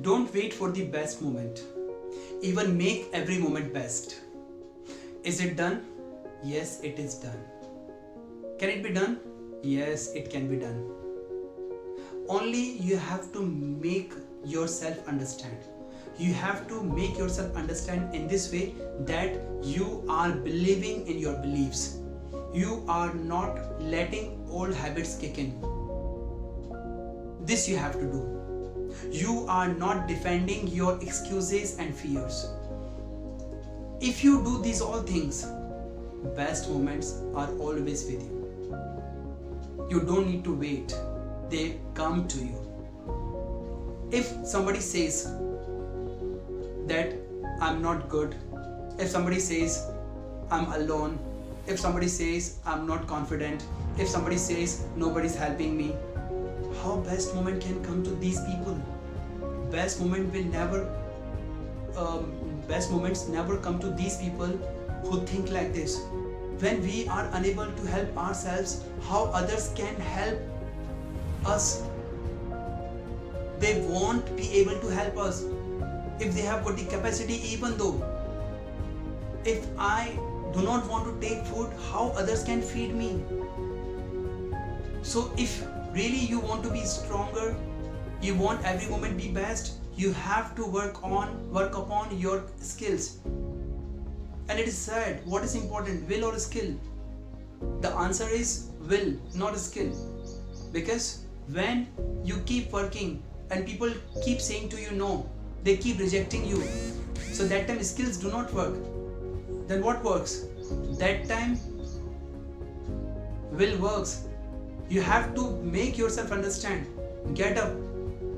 Don't wait for the best moment. Even make every moment best. Is it done? Yes, it is done. Can it be done? Yes, it can be done. Only you have to make yourself understand. You have to make yourself understand in this way that you are believing in your beliefs. You are not letting old habits kick in. This you have to do. You are not defending your excuses and fears. If you do these all things, best moments are always with you. You don't need to wait. They come to you. If somebody says that I'm not good, if somebody says I'm alone, if somebody says I'm not confident, if somebody says nobody's helping me, how best moment can come to these people? Best moments never come to these people who think like this. When we are unable to help ourselves, how others can help us? They won't be able to help us if they have got the capacity. Even though if I do not want to take food, how others can feed me? So if really you want to be stronger, you want every moment be best, you have to work upon your skills. And it is said, what is important, will or skill? The answer is will, not a skill. Because when you keep working and people keep saying to you no, they keep rejecting you, so that time skills do not work. Then what works? That time will works. You have to make yourself understand. Get up,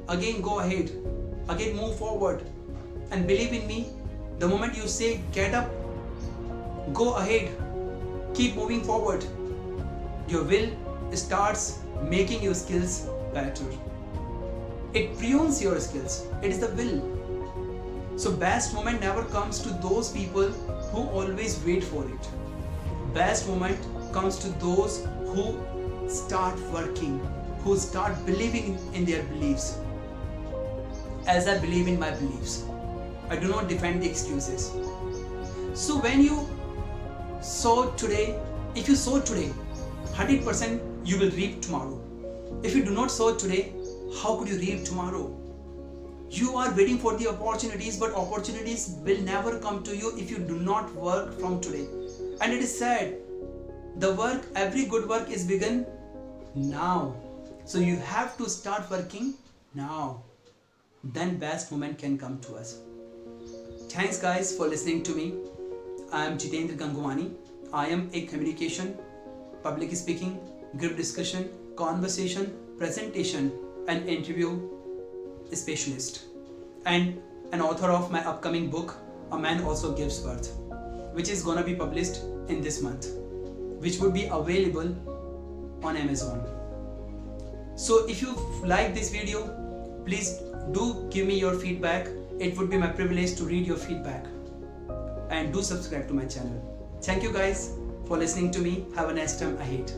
again go ahead, again move forward, and believe in me, the moment you say get up, go ahead, keep moving forward, your will starts making your skills better. It prunes your skills. It is the will. So best moment never comes to those people who always wait for it. Best moment comes to those who start working, who start believing in their beliefs. As I believe in my beliefs, I do not defend the excuses. So when you sow today, if you sow today, 100% you will reap tomorrow. If you do not sow today, how could you reap tomorrow? You are waiting for the opportunities, but opportunities will never come to you if you do not work from today. And it is said, the work, every good work is begun now. So you have to start working now. Then best moment can come to us. Thanks guys for listening to me. I am Jitendra Gangwani. I am a communication, public speaking, group discussion, conversation, presentation and interview specialist, and an author of my upcoming book, A Man Also Gives Birth, which is gonna be published in this month, which would be available on Amazon. So if you like this video, please do give me your feedback. It would be my privilege to read your feedback. And do subscribe to my channel. Thank you guys for listening to me. Have a nice time ahead.